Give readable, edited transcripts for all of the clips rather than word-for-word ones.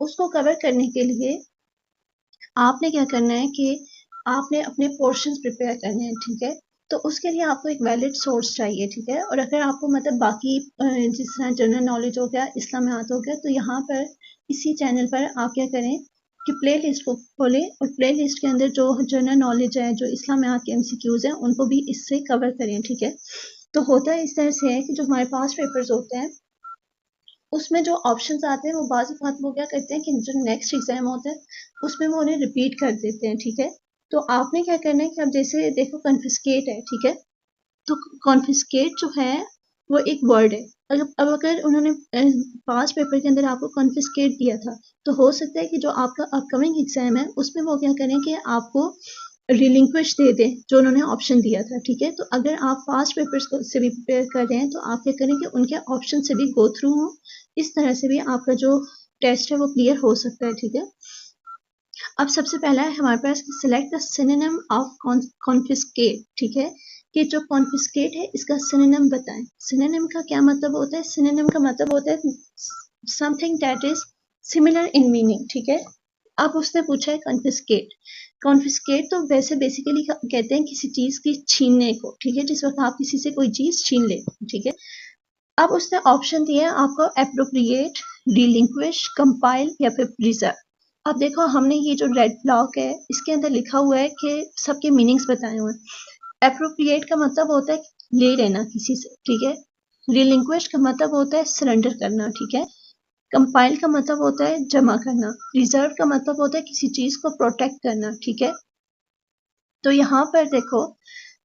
उसको कवर करने के लिए आपने क्या करना है कि आपने अपने पोर्शंस प्रिपेयर करने हैं, ठीक है। तो उसके लिए आपको एक वैलिड सोर्स चाहिए, ठीक है। और अगर आपको मतलब बाकी जिस तरह जनरल नॉलेज हो गया, इस्लामियात हो गया, तो यहाँ पर इसी चैनल पर आप क्या करें कि प्ले लिस्ट को खोलें और प्ले लिस्ट के अंदर जो जनरल नॉलेज है, जो इस्लामियात के MCQs हैं, उनको भी इससे कवर करें, ठीक है। तो होता है इस तरह से है कि जो हमारे पास पेपर्स होते हैं उसमें जो ऑप्शंस आते हैं वो बाज़ औक़ात वो क्या करते हैं कि जो नेक्स्ट एग्ज़ाम होता है उसमें वो उन्हें रिपीट कर देते हैं, ठीक है। तो आपने क्या करना है कि अब जैसे देखो कॉन्फिस्केट है, ठीक है। तो कॉन्फिस्केट जो है वो एक वर्ड है। अब अगर उन्होंने पास पेपर के अंदर आपको कॉन्फिस्केट दिया था, तो हो सकता है कि जो आपका अपकमिंग एग्जाम है उसमें वो क्या करें कि आपको रिलिंक्विश दे दें जो उन्होंने ऑप्शन दिया था, ठीक है। तो अगर आप पास्ट पेपर्स को से भी प्रिपेयर कर रहे हैं तो आप क्या करें कि उनके ऑप्शन से भी गो थ्रू हो, इस तरह से भी आपका जो टेस्ट है वो क्लियर हो सकता है, ठीक है। अब सबसे पहला है हमारे पास select the synonym of confiscate, ठीक है। कि जो कॉन्फिस्केट है इसका सिनोनिम बताएं। सिनोनिम का क्या मतलब होता है? सिनोनिम का मतलब होता है something that is similar in meaning, ठीक है। अब उसने पूछा है कॉन्फिस्केट। कॉन्फिस्केट तो वैसे बेसिकली कहते हैं किसी चीज की छीनने को, ठीक है। जिस वक्त आप किसी से कोई चीज छीन ले, ठीक है। अब उसने ऑप्शन दिए हैं आपको एप्रोप्रिएट, रिलिंक्विश, कंपाइल या फिर प्रिजर्व। अब देखो हमने ये जो रेड ब्लॉक है इसके अंदर लिखा हुआ है कि सबके मीनिंग्स बताए हुए हैं। एप्रोप्रिएट का मतलब होता है ले लेना किसी से, ठीक है। रिलिंक्विश का मतलब होता है सरेंडर करना, ठीक है। कंपाइल का मतलब होता है जमा करना। रिजर्व का मतलब होता है किसी चीज को प्रोटेक्ट करना, ठीक है। तो यहाँ पर देखो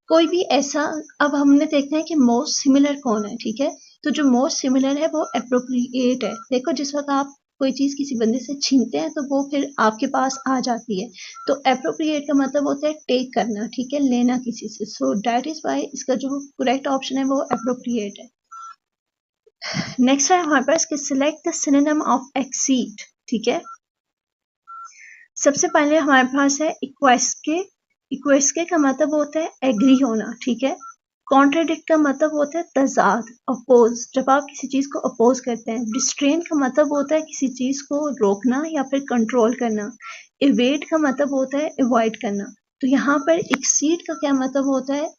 कोई भी ऐसा, अब हमने देखना है कि मोस्ट सिमिलर कौन है, ठीक है। तो जो मोस्ट सिमिलर है वो एप्रोप्रिएट है। देखो जिस वक्त आप कोई चीज किसी बंदे से छीनते हैं तो वो फिर आपके पास आ जाती है। तो एप्रोप्रिएट का मतलब होता है टेक करना, ठीक है, लेना किसी से। सो दैट इज वाई इसका जो करेक्ट ऑप्शन है वो एप्रोप्रिएट है। नेक्स्ट है हमारे पास कि select the synonym of exceed, ठीक है। सबसे पहले हमारे पास है इक्वेस्के। इक्वेस्के का मतलब होता है एग्री होना, ठीक है। कॉन्ट्राडिक्ट का मतलब होता है तजाद, अपोज, जब आप किसी चीज को अपोज करते हैं। रिस्ट्रेन का मतलब होता है किसी चीज को रोकना या फिर कंट्रोल करना। इवेड का मतलब होता है अवॉइड करना। तो यहाँ पर एक्सीड का क्या मतलब होता है?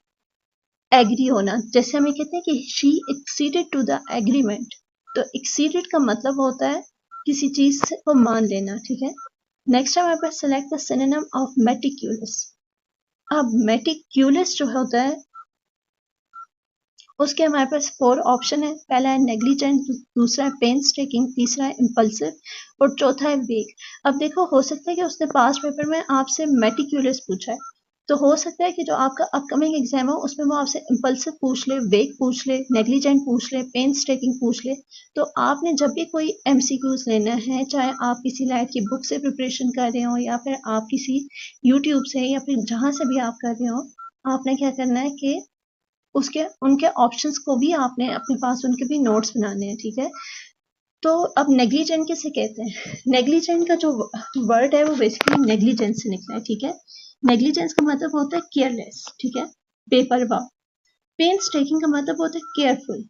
एग्री होना। जैसे हमें कहते हैं कि she acceded to the agreement, तो एक्सीडेड का मतलब होता है किसी चीज को मान लेना, ठीक है। नेक्स्ट हमारे पास सेलेक्ट द सिनोनिम ऑफ मेटिक्यूलस। अब मेटिक्यूलस जो होता है उसके हमारे पास 4 ऑप्शन है। पहला है नेग्लिजेंट, दूसरा है पेन्सटेकिंग, तीसरा है इम्पल्सिव और चौथा है वेग। अब देखो हो सकता है कि उसने पास्ट पेपर में आपसे मेटिक्यूलस पूछा है, तो हो सकता है कि जो आपका अपकमिंग एग्जाम हो उसमें वो आपसे इम्पल्सिव पूछ ले, वेग पूछ ले, नेग्लिजेंट पूछ ले, पेन्सटेकिंग पूछ ले। तो आपने जब भी कोई MCQs लेना है, चाहे आप किसी लाइफ की बुक से प्रिपरेशन कर रहे हो या फिर आप किसी यूट्यूब से या फिर जहां से भी आप कर रहे हो, आपने क्या करना है कि उसके उनके ऑप्शंस को भी आपने अपने पास उनके भी नोट्स बनाने हैं, ठीक है। तो अब नेग्लिजेंट किसे कहते हैं? नेग्लिजेंट का जो वर्ड है वो बेसिकली नेग्लिजेंस से निकला है, ठीक है। नेग्लिजेंस का मतलब होता है केयरलेस, ठीक है, बेपरवाह। पेन्स टेकिंग का मतलब होता है केयरफुल।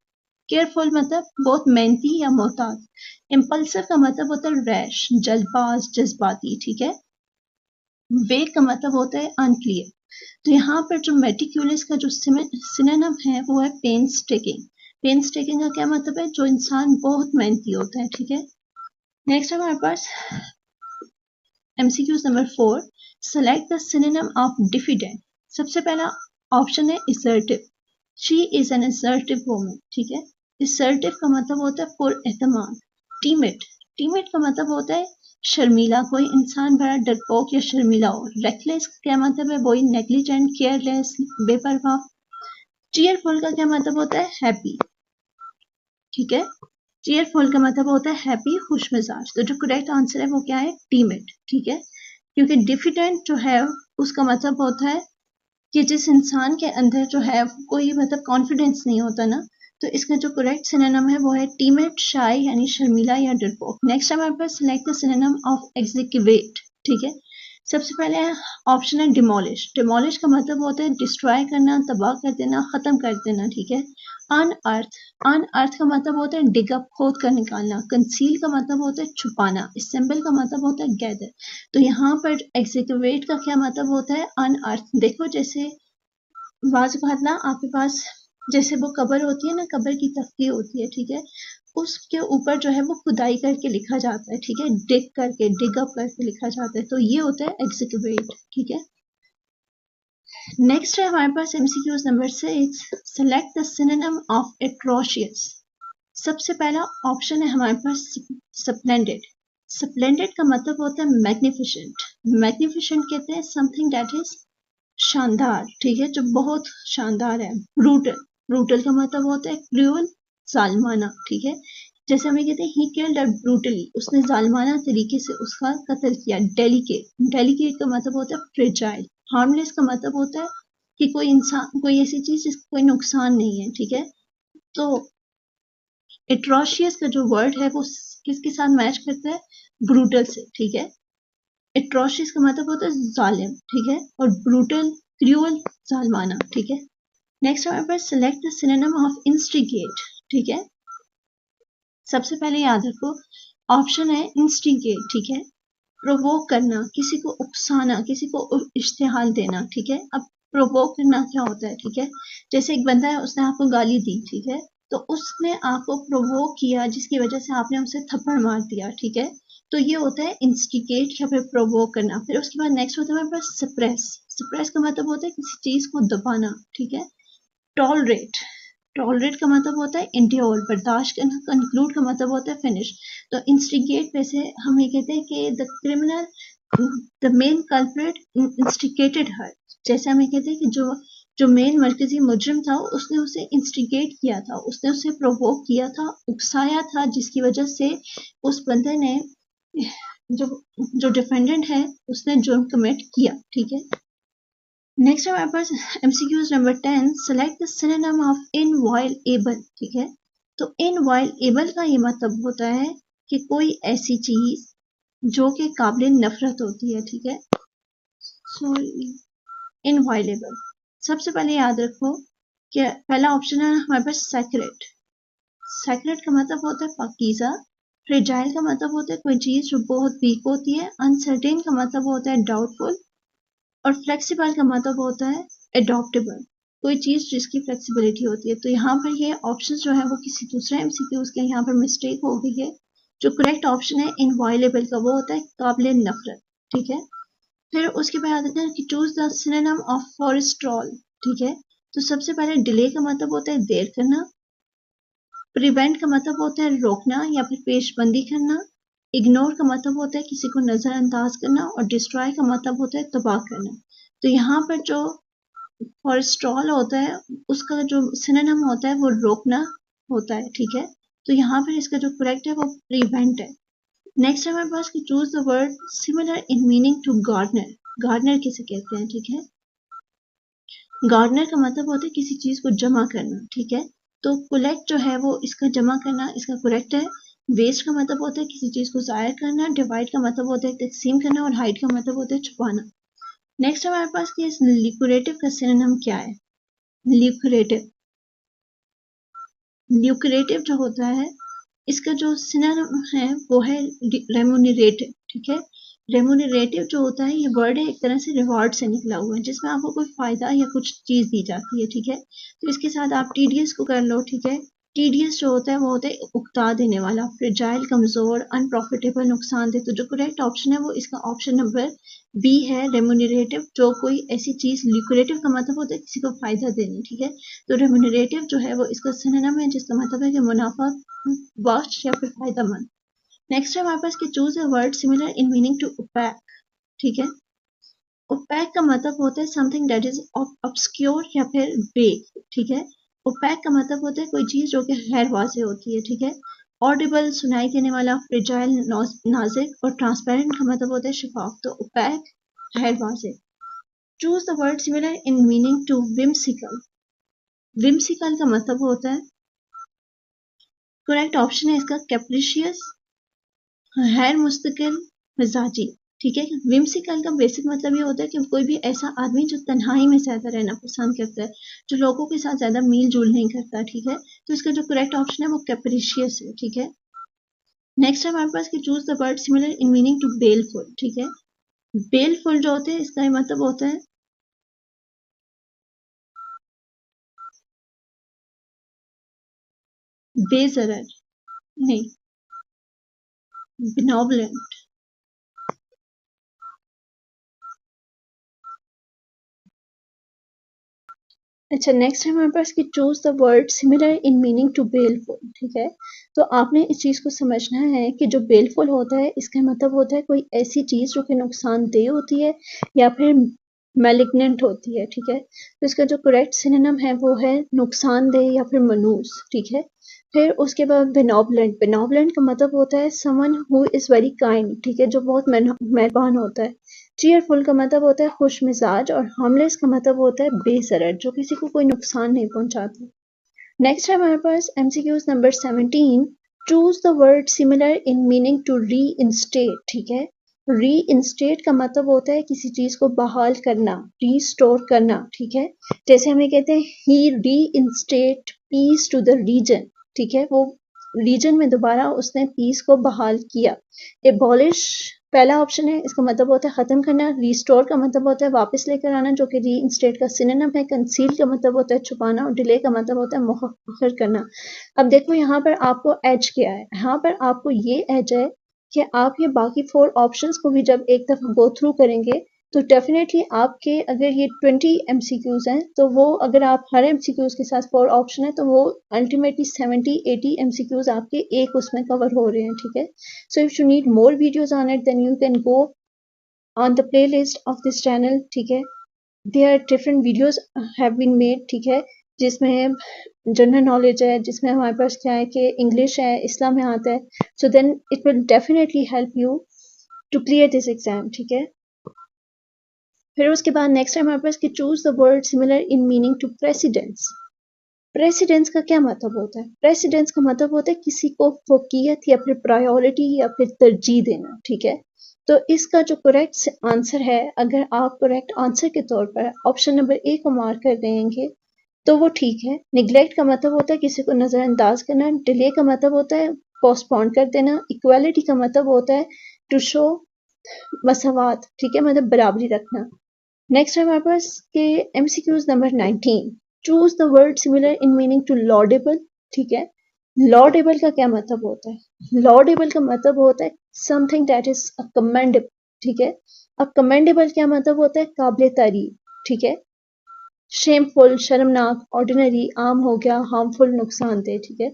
केयरफुल मतलब बहुत मेहनती या मोहतात। इम्पल्सिव का मतलब होता है रैश, जल्दबाज, जज्बाती, ठीक है। वेग का मतलब होता है अनक्लियर। तो यहाँ पर जो मेटिक्यूलस का जो सिनोनिम है वो है पेन्सटेकिंग। पेन्सटेकिंग का क्या मतलब है? जो इंसान बहुत मेहनती होता है, ठीक है। नेक्स्ट है हमारे पास MCQ number 4, select the synonym of diffident. सबसे पहला ऑप्शन है assertive. She is an assertive woman, ठीक है। असर्टिव का मतलब होता है पुरएतमाद। टीमिड, टीमिड का मतलब होता है शर्मीला, कोई इंसान बड़ा डरपोक या शर्मीला हो। रेकलेस क्या मतलब है? वही नेग्लिजेंट, केयरलेस, बेपरवाह। चीयरफुल का क्या मतलब होता है? हैप्पी, ठीक है। चीयरफुल का मतलब होता है हैप्पी, खुश मिजाज। तो जो करेक्ट आंसर है वो क्या है? टीमिड, ठीक है। क्योंकि डिफिडेंट जो है उसका मतलब होता है कि जिस इंसान के अंदर जो है कोई मतलब कॉन्फिडेंस नहीं होता ना, तो इसका जो करेक्ट सिनोनिम है वो है टीमिड, शाय यानी शर्मीला या डरपोक। नेक्स्ट हमारे पास select the synonym of execute, ठीक है। सबसे पहले ऑप्शन है डिमोलिश। डिमोलिश का मतलब होता है डिस्ट्रॉय करना, तबाह कर देना, खत्म कर देना, ठीक है। अनअर्थ, अनअर्थ का मतलब होता है डिग अप, खोद कर निकालना। कंसील का मतलब होता है छुपाना। असेंबल का मतलब होता है गैदर। तो यहाँ पर एक्सकेवेट का क्या मतलब होता है? अनअर्थ। देखो जैसे बाज बात ना आपके पास जैसे वो कबर होती है ना, कबर की तख्ती होती है, ठीक है, उसके ऊपर जो है वो खुदाई करके लिखा जाता है, ठीक है, डिग करके, डिग अप करके लिखा जाता है, तो ये होता है एक्सकेवेट, ठीक है। नेक्स्ट है हमारे पास MCQs number 6, select the synonym of atrocious. सबसे पहला ऑप्शन है हमारे पास स्प्लेंडेड। स्प्लेंडेड का मतलब होता है मैग्निफिसेंट। मैग्निफिसेंट कहते हैं समथिंग दैट इज शानदार, ठीक है, जो बहुत शानदार है। ब्रूटल, ब्रूटल का मतलब होता है क्रूअल, जालमाना, ठीक है। जैसे हमें कहते हैं ही किल्ड ब्रूटली, उसने जालमाना तरीके से उसका कत्ल किया। डेलिकेट, डेलिकेट का मतलब होता है फ्रेजाइल। हार्मलेस का मतलब होता है कि कोई इंसान, कोई ऐसी चीज जिसका कोई नुकसान नहीं है, ठीक है। तो एट्रोशियस का जो वर्ड है वो किसके साथ मैच करता है? ब्रूटल से, ठीक है। एट्रोशियस का मतलब होता है जालिम, ठीक है, और ब्रूटल, क्रूअल, जालमाना, ठीक है। नेक्स्ट हमारे पास select the synonym of instigate, ठीक है। सबसे पहले याद रखो ऑप्शन है इंस्टिगेट, ठीक है, प्रोवोक करना, किसी को उकसाना, किसी को इश्तिहाल देना, ठीक है। अब प्रोवोक करना क्या होता है, ठीक है, जैसे एक बंदा है उसने आपको गाली दी, ठीक है, तो उसने आपको प्रोवोक किया जिसकी वजह से आपने उसे थप्पड़ मार दिया, ठीक है, तो ये होता है इंस्टिगेट या फिर प्रोवोक करना। फिर उसके बाद नेक्स्ट होता है हमारे पास सप्रेस। सप्रेस का मतलब होता है किसी चीज को दबाना, ठीक है। टॉलरेट, टॉलरेट का मतलब होता है इंड्योर, बर्दाश्त करना। कंक्लूड का मतलब होता है फिनिश। तो इंस्टिगेट पे से हम ये कहते हैं कि the criminal, the main culprit instigated her. जैसे हम ये कहते हैं कि जो जो मेन मरकजी मुजरिम था उसने उसे इंस्टिगेट किया था, उसने उसे प्रोवोक किया था, उकसाया था, जिसकी वजह से उस बंदे ने, जो जो डिफेंडेंट है, उसने जुर्म कमिट किया, ठीक है। नेक्स्ट हमारे पास MCQs number 10, select the synonym of inviolable, ठीक है। तो इनवायलेबल का ये मतलब होता है कि कोई ऐसी चीज जो कि काबिल नफरत होती है, ठीक है। सो इनवायलेबल, सबसे पहले याद रखो कि पहला ऑप्शन है हमारे पास सैक्रेड। सैक्रेड का मतलब होता है पाकीज़ा। फ्रेजाइल का मतलब होता है कोई चीज जो बहुत वीक होती है। अनसर्टेन का मतलब होता है डाउटफुल। और फ्लेक्सिबल का मतलब होता है एडॉप्टेबल, कोई चीज जिसकी फ्लेक्सिबिलिटी होती है। तो यहाँ पर ये ऑप्शन जो है वो किसी दूसरे एमसीक्यूज के यहाँ पर मिस्टेक हो गई है। जो करेक्ट ऑप्शन है इनवायलेबल का, वो होता है काबिल नफरत, ठीक है। फिर उसके बाद आता है कि चूज द सिनोनिम ऑफ फॉरेस्ट्रॉल, ठीक है। तो सबसे पहले डिले का मतलब होता है देर करना। प्रिवेंट का मतलब होता है रोकना या फिर पेशबंदी करना। इग्नोर का मतलब होता है किसी को नजरअंदाज करना। और डिस्ट्रॉय का मतलब होता है तबाह करना। तो यहाँ पर जो फॉरेस्ट्रॉल होता है उसका जो सिनोनिम होता है वो रोकना होता है, ठीक है। तो यहाँ पर इसका जो करेक्ट है वो प्रिवेंट है। नेक्स्ट हमारे पास कि choose the word similar in meaning to gardener. Gardener किसे कहते हैं, ठीक है। गार्डनर का मतलब होता है किसी चीज को जमा करना, ठीक है। तो कलेक्ट जो है वो इसका जमा करना, इसका करेक्ट है। वेस्ट का मतलब होता है किसी चीज को जाया करना। डिवाइड का मतलब होता है तकसीम करना। और हाइड का मतलब होता है छुपाना। नेक्स्ट हमारे पास कि इस ल्यूक्रेटिव का सिनोनिम क्या है। ल्यूक्रेटिव, ल्यूक्रेटिव जो होता है इसका जो सिनोनिम है वो है रेमुनरेटिव, ठीक है। रेमुनरेटिव जो होता है ये वर्ड है एक तरह से रिवॉर्ड से निकला हुआ है, जिसमें आपको कोई फायदा या कुछ चीज दी जाती है, ठीक है। तो इसके साथ आप टीडीएस को कर लो, ठीक है। टीडीएस जो होता है वो होता है उकता देने वाला, फ्रेजाइल, कमजोर, अनप्रॉफिटेबल, नुकसानदेह। तो जो करेक्ट ऑप्शन है वो इसका ऑप्शन नंबर बी है, रेमुनरेटिव। जो कोई ऐसी चीज, ल्यूक्रेटिव का मतलब होता है किसी को फायदा देनी, ठीक है। तो रेमुनरेटिव जो है वो इसका सिनोनिम है, जिसका मतलब है कि मुनाफा बख्श या फिर फायदेमंद। नेक्स्ट है हमारे पास कि choose a word similar in meaning to opaque, ठीक है। ओपैक का मतलब होता है समथिंग दैट इज ऑब्सक्योर या फिर वेग, ठीक है। ओपैक का मतलब होता है कोई चीज जो कि गैर वाज़ेह होती है, ठीक है। ऑडिबल, सुनाई देने वाला। फ्रेजाइल, नाजुक। और ट्रांसपेरेंट का मतलब होता है शफाफ। तो ओपैक, गैर वाज़ेह। Choose the word similar in meaning to whimsical. Whimsical का मतलब होता है, करेक्ट ऑप्शन है इसका कैप्रिशियस, गैर मुस्तकिल, मिजाजी, ठीक है। whimsical का बेसिक मतलब ये होता है कि कोई भी ऐसा आदमी जो तन्हाई में ज़्यादा रहना पसंद करता है, जो लोगों के साथ ज़्यादा मेल जोल नहीं करता, ठीक है। तो इसका जो करेक्ट ऑप्शन है वो कैप्रिशियस है, ठीक है। नेक्स्ट है हमारे पास कि choose the word similar in meaning to baleful, ठीक है। बेलफुल जो होते हैं इसका मतलब होता है बेजरर, नहीं, benevolent। अच्छा, नेक्स्ट है हमारे पास कि choose the word similar in meaning to baleful, ठीक है। तो आपने इस चीज़ को समझना है कि जो बेलफुल होता है इसका मतलब होता है कोई ऐसी चीज़ जो कि नुकसानदेह होती है या फिर मैलिग्नेंट होती है, ठीक है। तो इसका जो करेक्ट सिनोनिम है वो है नुकसानदेह या फिर मनूस, ठीक है। फिर उसके बाद बेनोवलेंट, बेनोवलेंट का मतलब होता है someone who is very kind, ठीक है, जो बहुत मेहरबान होता है। चीयरफुल का मतलब होता है खुश मिजाज, और हार्मलेस का मतलब होता है बेसरत, जो किसी को कोई नुकसान नहीं पहुंचाता। नेक्स्ट है हमारे पास MCQs number 17। Choose the word similar in meaning to reinstate, ठीक है। री इंस्टेट का मतलब होता है किसी चीज को बहाल करना, रीस्टोर करना, ठीक है। जैसे हमें कहते हैं he reinstate peace to the region, ठीक है, वो रीजन में दोबारा उसने पीस को बहाल किया। एबॉलिश पहला ऑप्शन है, इसका मतलब होता है खत्म करना। रिस्टोर का मतलब होता है वापस लेकर आना, जो कि री इंस्टेट का सिनोनिम है। कंसील का मतलब होता है छुपाना, और डिले का मतलब होता है मुअख्खर करना। अब देखो यहाँ पर आपको एज क्या है, यहाँ पर आपको ये एज है कि आप ये बाकी 4 ऑप्शंस को भी जब एक दफ़ा गो थ्रू करेंगे तो डेफिनेटली आपके, अगर ये 20 एमसीक्यूज हैं तो वो, अगर आप हर एमसीक्यूज के साथ 4 ऑप्शन है तो वो अल्टीमेटली 70-80 एमसीक्यूज आपके एक उसमें कवर हो रहे हैं, ठीक है। So if you need more videos on it then you can go on the playlist of this channel, ठीक है। There different videos have been made, ठीक है, जिसमें जनरल नॉलेज है, जिसमें हमारे पास क्या है कि इंग्लिश है, इस्लाम में आता है। So then it will definitely help you to clear this exam, ठीक है। फिर उसके बाद नेक्स्ट है हमारे पास कि choose the word similar in meaning to precedence. Precedence का क्या मतलब होता है? प्रेसिडेंस का मतलब होता है किसी को फोकियत या फिर प्रायोरिटी या फिर तरजीह देना, ठीक है। तो इसका जो करेक्ट आंसर है, अगर आप करेक्ट आंसर के तौर पर ऑप्शन नंबर ए को मार्क कर देंगे तो वो ठीक है। निगलेक्ट का मतलब होता है किसी को नज़रअंदाज करना। डिले का मतलब होता है पोस्टपोन कर देना। इक्वालिटी का मतलब होता है टू शो मसावात, ठीक है, मतलब बराबरी रखना। नेक्स्ट है हमारे पास के MCQs number 19। Choose the word similar in meaning to laudable, ठीक है। लॉडेबल का क्या मतलब होता है? लॉडेबल का मतलब होता है something that is a commendable, ठीक है। अब कमेंडेबल क्या मतलब होता है? काबिल तारीफ, ठीक है। शेमफुल शर्मनाक, ऑर्डिनरी आम हो गया, हार्मफुल नुकसानदेह, ठीक है।